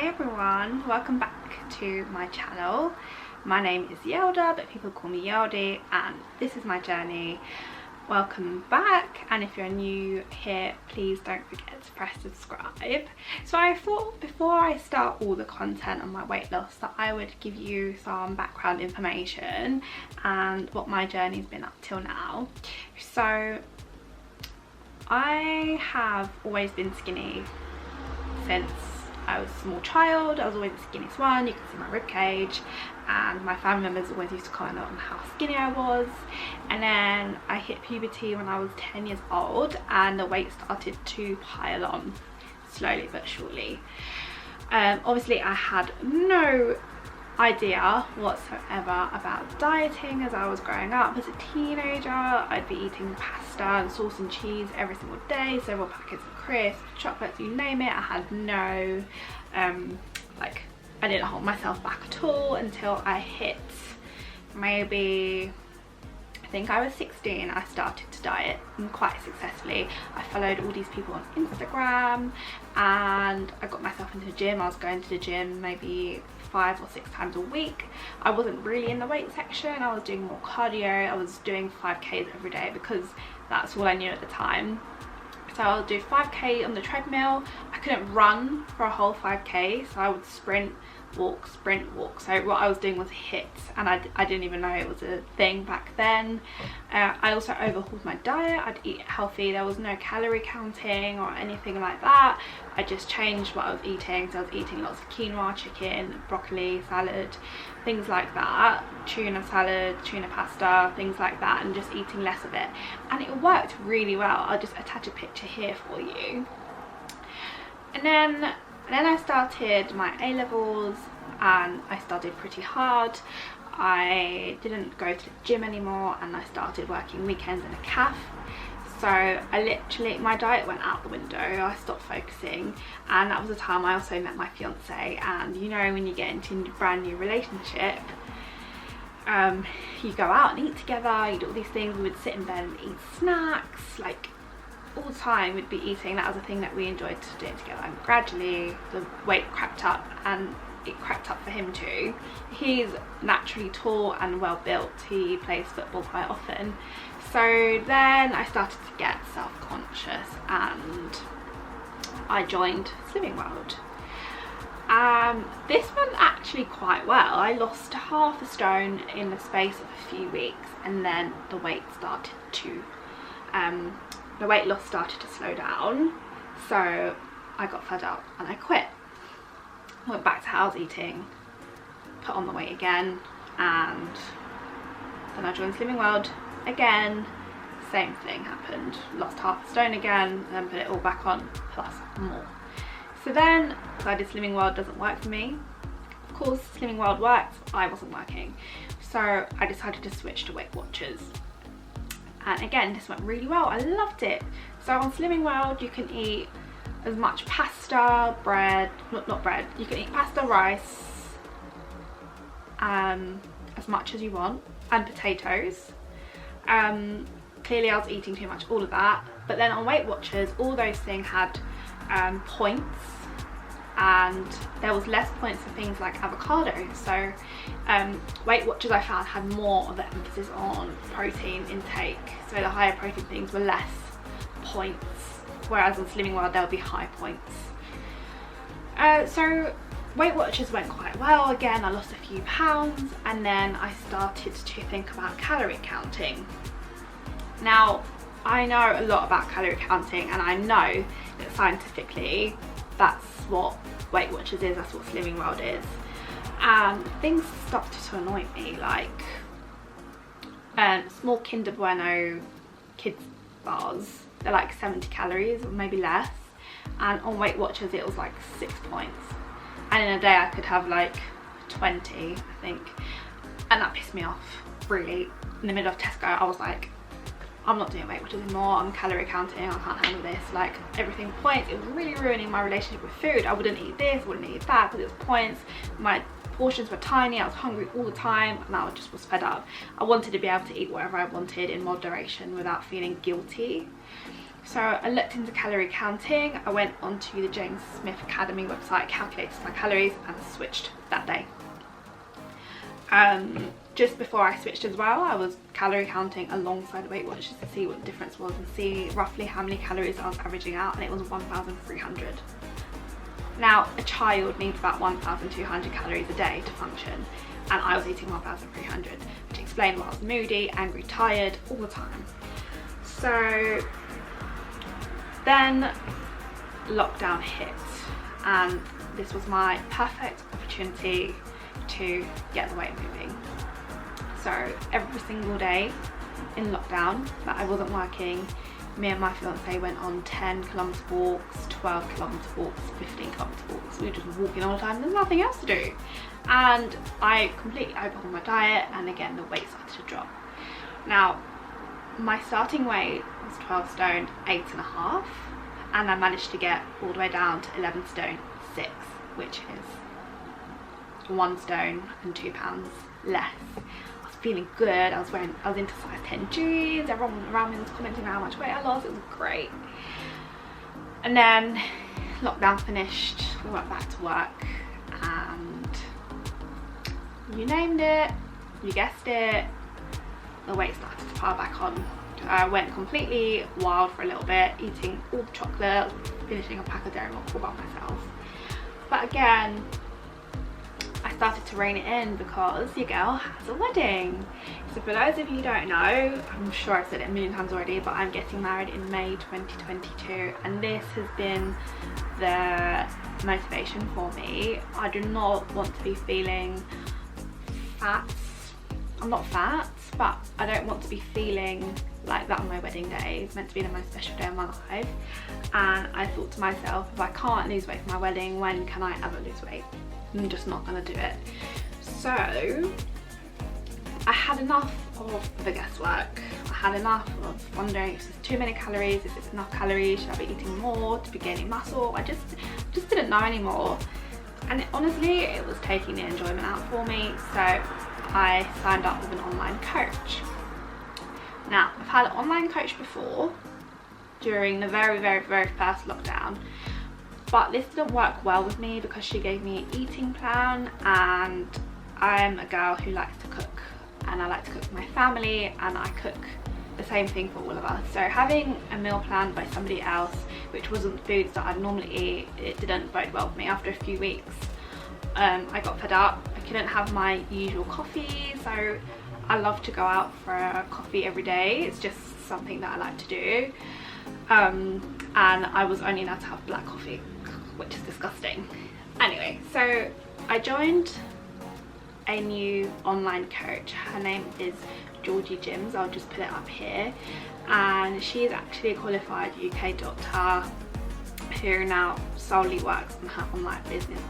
Hey everyone, welcome back to my channel. My name is Yelda, but people call me Yeldy, and this is my journey. Welcome back, and if you're new here, please don't forget to press subscribe. So I thought before I start all the content on my weight loss that I would give you some background information and what my journey's been up till now. So I have always been skinny since I was a small child. I was always the skinniest one. You can see my rib cage, and my family members always used to comment on how skinny I was. And then I hit puberty when I was 10 years old, and the weight started to pile on slowly but surely. Obviously I had no idea whatsoever about dieting as I was growing up. As a teenager, I'd be eating pasta and sauce and cheese every single day, several packets of crisps, chocolates, you name it. I had no I didn't hold myself back at all until I hit maybe, I think I was 16. I started to diet quite successfully. I followed all these people on Instagram and I got myself into the gym. I was going to the gym maybe 5 or 6 times a week. I wasn't really in the weight section. I was doing more cardio. I was doing 5Ks every day because that's all I knew at the time. So I'll do 5K on the treadmill. I couldn't run for a whole 5K, so I would sprint, walk, sprint, walk. So what I was doing was HIIT, and I didn't even know it was a thing back then. I also overhauled my diet. I'd eat healthy. There was no calorie counting or anything like that. I just changed what I was eating. So I was eating lots of quinoa, chicken, broccoli, salad, things like that, tuna salad, tuna pasta, things like that, and just eating less of it. And it worked really well. I'll just attach a picture here for you. And then I started my A-levels, and I studied pretty hard. I didn't go to the gym anymore, and I started working weekends in a cafe. So I literally, my diet went out the window. I stopped focusing, and that was the time I also met my fiance. And you know, when you get into a brand new relationship, you go out and eat together, you do all these things. We would sit in bed and eat snacks, like all the time we'd be eating. That was a thing that we enjoyed doing together, and gradually the weight crept up, and it crept up for him too. He's naturally tall and well built. He plays football quite often. So then I started to get self-conscious and I joined Slimming World. This went actually quite well. I lost half a stone in the space of a few weeks, and then the weight started to the weight loss started to slow down. So I got fed up and I quit. I went back to how I was eating, put on the weight again, and then I joined Slimming World again. Same thing happened. Lost half a stone again, and then put it all back on, plus more. So then decided Slimming World doesn't work for me. Of course, Slimming World works, I wasn't working. So I decided to switch to Weight Watchers. And again, this went really well. I loved it. So on Slimming World, you can eat as much pasta, bread, not bread, you can eat pasta, rice, as much as you want, and potatoes. Clearly I was eating too much, all of that. But then on Weight Watchers, all those things had points, and there was less points for things like avocados. So Weight Watchers, I found, had more of the emphasis on protein intake. So the higher protein things were less points, whereas on Slimming World there would be high points. So Weight Watchers went quite well. Again, I lost a few pounds, and then I started to think about calorie counting. Now, I know a lot about calorie counting, and I know that scientifically that's what Weight Watchers is, that's what Slimming World is. And things started to annoy me, like small Kinder Bueno kids bars, they're like 70 calories or maybe less, and on Weight Watchers it was like 6 points, and in a day I could have like 20, I think, and that pissed me off really. In the middle of Tesco, I was like, I'm not doing Weight Watchers anymore, I'm calorie counting, I can't handle this, like everything points. It was really ruining my relationship with food. I wouldn't eat this, wouldn't eat that because it was points. My portions were tiny, I was hungry all the time, and I just was fed up. I wanted to be able to eat whatever I wanted in moderation without feeling guilty. So I looked into calorie counting. I went onto the James Smith Academy website, calculated my calories, and switched that day. Just before I switched as well, I was calorie counting alongside Weight Watchers to see what the difference was and see roughly how many calories I was averaging out, and it was 1,300. Now, a child needs about 1,200 calories a day to function, and I was eating 1,300, which explained why I was moody, angry, tired all the time. So then lockdown hit, and this was my perfect opportunity to get the weight moving. So every single day in lockdown that I wasn't working, me and my fiance went on 10-kilometre walks, 12-kilometre walks, 15-kilometre walks. We were just walking all the time, there's nothing else to do. And I completely overhauled my diet, and again the weight started to drop. Now, my starting weight was 12 stone 8.5, and I managed to get all the way down to 11 stone 6, which is 1 stone and 2 pounds less. I was feeling good. I was into size 10 jeans. Everyone around me was commenting on how much weight I lost. It was great. And then lockdown finished. We went back to work, and you named it, you guessed it, the weight started to pile back on. I went completely wild for a little bit, eating all the chocolate, finishing a pack of dairy milk all by myself. But again, I started to rein it in because your girl has a wedding. So for those of you who don't know, I'm sure I've said it a million times already, but I'm getting married in May 2022, and this has been the motivation for me. I do not want to be feeling fat. I'm not fat, but I don't want to be feeling like that on my wedding day. It's meant to be the most special day of my life, and I thought to myself, if I can't lose weight for my wedding, when can I ever lose weight? I'm just not gonna do it. So I had enough of the guesswork. I had enough of wondering if there's too many calories, if it's enough calories, should I be eating more to be gaining muscle? I just didn't know anymore, and honestly it was taking the enjoyment out for me. So I signed up with an online coach. Now, I've had an online coach before during the very first lockdown, but this didn't work well with me because she gave me an eating plan, and I'm a girl who likes to cook, and I like to cook for my family, and I cook the same thing for all of us. So having a meal plan by somebody else, which wasn't foods that I'd normally eat, it didn't bode well for me. After a few weeks, I got fed up. I couldn't have my usual coffee, so I love to go out for a coffee every day. It's just something that I like to do, and I was only allowed to have black coffee, which is disgusting. Anyway, so I joined a new online coach. Her name is Georgie Jims. I'll just put it up here, and she is actually a qualified UK doctor who now solely works on her online business,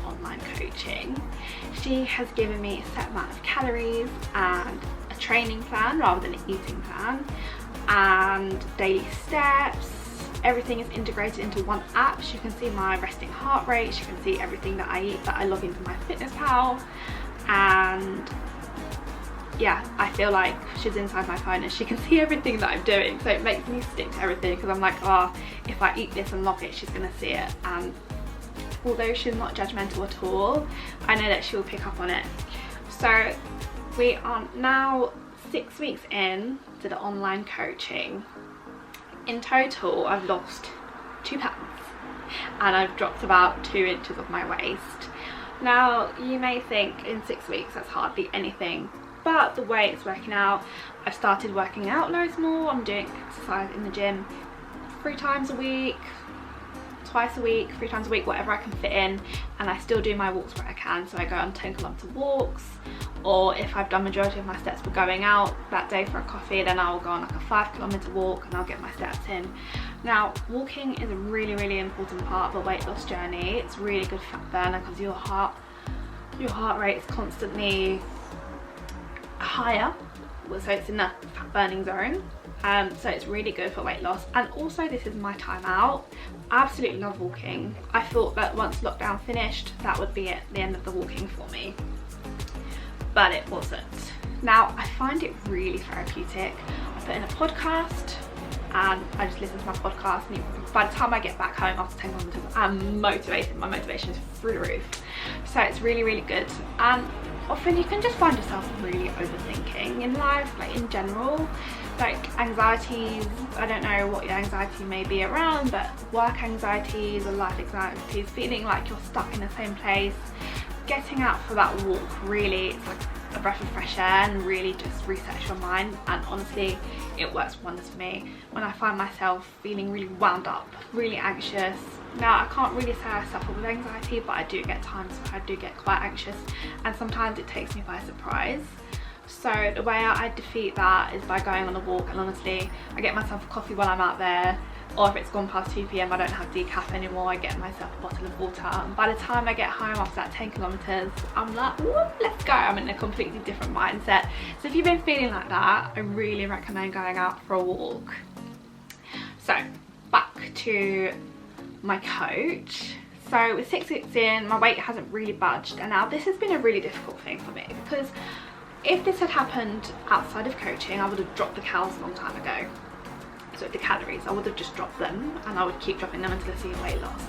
online coaching. She has given me a set amount of calories and a training plan rather than an eating plan, and daily steps. Everything is integrated into one app. She can see my resting heart rate, she can see everything that I eat, that I log into my MyFitnessPal, and yeah, I feel like she's inside my phone and she can see everything that I'm doing, so it makes me stick to everything, because I'm like, oh, if I eat this and log it, she's gonna see it. And although she's not judgmental at all, I know that she'll pick up on it. So we are now 6 weeks in to the online coaching. In total, I've lost 2 pounds and I've dropped about 2 inches of my waist. Now, you may think in 6 weeks that's hardly anything, but the way it's working out, I've started working out loads more. I'm doing exercise in the gym 3 times a week, twice a week, 3 times a week, whatever I can fit in, and I still do my walks where I can. So I go on 10-kilometre walks, or if I've done majority of my steps for going out that day for a coffee, then I'll go on like a 5-kilometre walk and I'll get my steps in. Now, walking is a really important part of a weight loss journey. It's really good fat burner because your heart rate is constantly higher, so it's in the fat burning zone. So it's really good for weight loss, and also this is my time out. I absolutely love walking. I thought that once lockdown finished, that would be it, the end of the walking for me, but it wasn't. Now, I find it really therapeutic. I put in a podcast and I just listen to my podcast, and by the time I get back home after 10 kilometers, I'm motivated. My motivation is through the roof. So it's really, really good. And often you can just find yourself really overthinking in life, like in general, like anxieties. I don't know what your anxiety may be around, but work anxieties or life anxieties, feeling like you're stuck in the same place. Getting out for that walk, really, it's like a breath of fresh air and really just resets your mind. And honestly, it works wonders for me when I find myself feeling really wound up, really anxious. Now, I can't really say I suffer with anxiety, but I do get times where I do get quite anxious, and sometimes it takes me by surprise. So the way I defeat that is by going on a walk, and honestly, I get myself a coffee while I'm out there, or if it's gone past 2 PM, I don't have decaf anymore, I get myself a bottle of water. And by the time I get home after that 10 kilometers, I'm like, whoop, let's go. I'm in a completely different mindset. So if you've been feeling like that, I really recommend going out for a walk. So back to my coach. So with 6 weeks in, my weight hasn't really budged, and now this has been a really difficult thing for me, because if this had happened outside of coaching, I would have dropped the calories a long time ago. So the calories, I would have just dropped them, and I would keep dropping them until I see weight loss.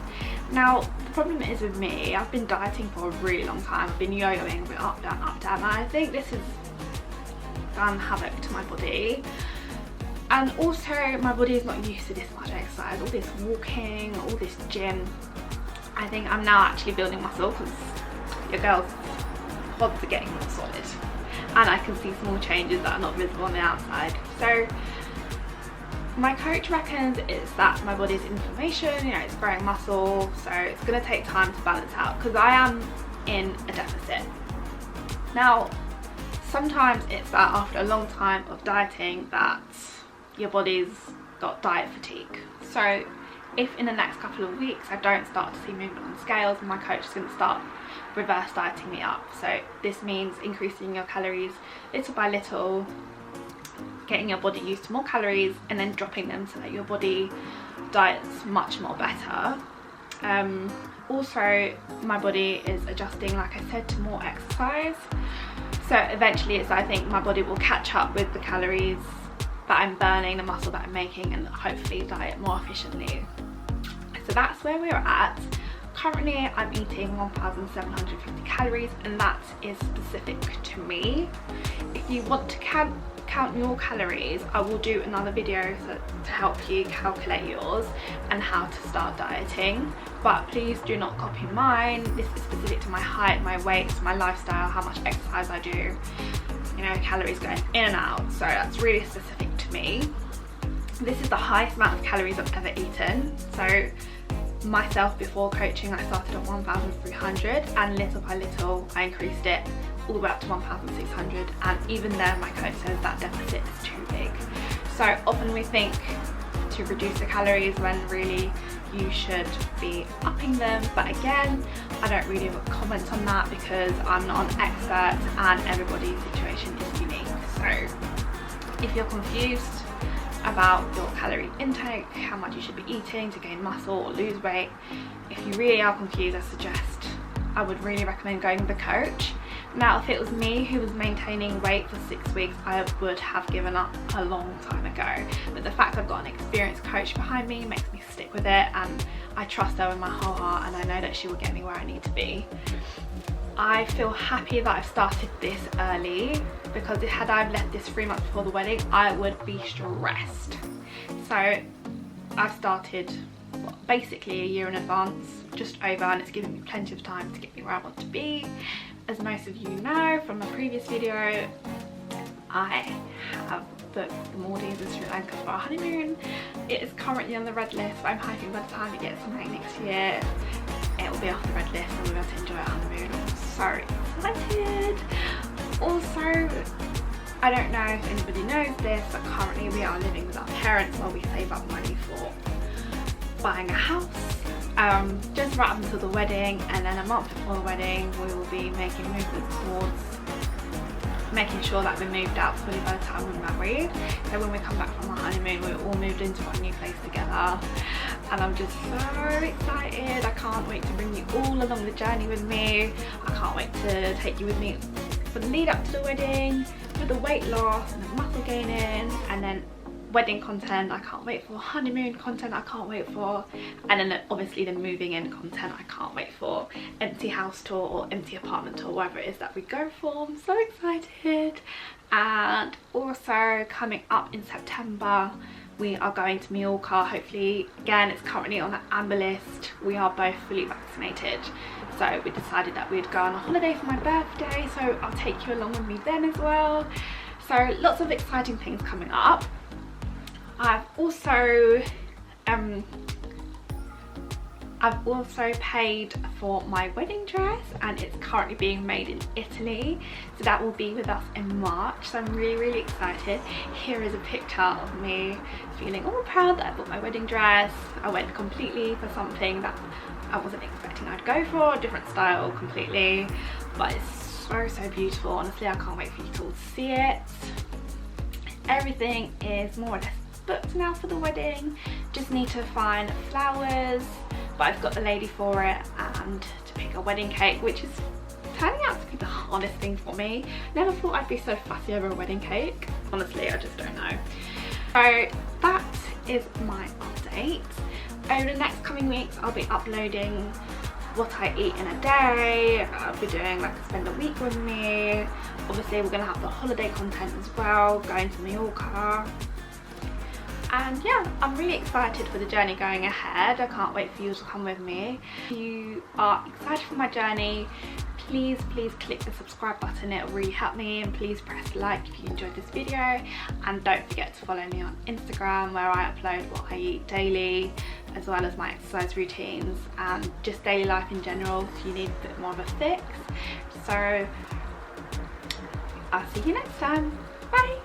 Now the problem is with me, I've been dieting for a really long time. I've been yo-yoing, I've been up, down, and I think this has done havoc to my body. And also, my body is not used to this much exercise, all this walking, all this gym. I think I'm now actually building muscle, because your girl's quads are getting more solid, and I can see small changes that are not visible on the outside. So my coach reckons it's that my body's inflammation, you know, it's growing muscle, so it's going to take time to balance out, because I am in a deficit. Now, sometimes it's that after a long time of dieting that your body's got diet fatigue. So if in the next couple of weeks I don't start to see movement on scales, my coach is going to start reverse dieting me up. So this means increasing your calories little by little, getting your body used to more calories, and then dropping them so that your body diets much more better. Also, my body is adjusting, like I said, to more exercise. So eventually I think my body will catch up with the calories that I'm burning, the muscle that I'm making, and hopefully diet more efficiently. So that's where we're at. Currently I'm eating 1,750 calories, and that is specific to me. If you want to count your calories, I will do another video to help you calculate yours and how to start dieting, but please do not copy mine. This is specific to my height, my weight, my lifestyle, how much exercise I do, you know, calories going in and out, so that's really specific to me. This is the highest amount of calories I've ever eaten. So myself, before coaching, I started on 1,300, and little by little I increased it all the way up to 1,600, and even there my coach says that deficit is too big. So often we think to reduce the calories when really you should be upping them, but again, I don't really comment on that because I'm not an expert and everybody's situation is unique. So if you're confused about your calorie intake, how much you should be eating to gain muscle or lose weight, if you really are confused, I would really recommend going with a coach. Now, if it was me who was maintaining weight for 6 weeks, I would have given up a long time ago. But the fact I've got an experienced coach behind me makes me stick with it, and I trust her with my whole heart, and I know that she will get me where I need to be. I feel happy that I've started this early, because had I left this 3 months before the wedding, I would be stressed. So I've started basically a year in advance, just over, and it's given me plenty of time to get me where I want to be. As most of you know from a previous video, I have booked the Maldives and Sri Lanka for our honeymoon. It is currently on the red list, but I'm hoping by the time it gets something next year, it will be off the red list and we'll be able to enjoy our honeymoon. I'm so excited. Also, I don't know if anybody knows this, but currently we are living with our parents while we save up money for buying a house. Just right up until the wedding, and then a month before the wedding we will be making movements towards making sure that we're moved out fully by the time we're married. So when we come back from our honeymoon, we're all moved into our new place together, and I'm just so excited. I can't wait to bring you all along the journey with me. I can't wait to take you with me for the lead up to the wedding, for the weight loss and the muscle gaining, and then wedding content I can't wait for, honeymoon content I can't wait for, and then obviously the moving in content I can't wait for, empty house tour or empty apartment tour, whatever it is that we go for. I'm so excited. And also coming up in September, we are going to Majorca. Hopefully, again, it's currently on the amber list. We are both fully vaccinated, so we decided that we'd go on a holiday for my birthday, so I'll take you along with me then as well. So lots of exciting things coming up. I've also paid for my wedding dress, and it's currently being made in Italy, so that will be with us in March. So I'm really excited. Here is a picture of me feeling all proud that I bought my wedding dress. I went completely for something that I wasn't expecting I'd go for, a different style completely, but it's so beautiful. Honestly, I can't wait for you to all see it. Everything is more or less booked now for the wedding. Just need to find flowers, but I've got the lady for it, and to pick a wedding cake, which is turning out to be the hardest thing for me. Never thought I'd be so fussy over a wedding cake. Honestly, I just don't know. So that is my update. Over the next coming weeks, I'll be uploading what I eat in a day. I'll be doing like spend a week with me. Obviously, we're gonna have the holiday content as well, going to Majorca. And yeah, I'm really excited for the journey going ahead. I can't wait for you to come with me. If you are excited for my journey, please click the subscribe button. It'll really help me, and please press like if you enjoyed this video, and don't forget to follow me on Instagram, where I upload what I eat daily, as well as my exercise routines and just daily life in general, if you need a bit more of a fix. So I'll see you next time. Bye.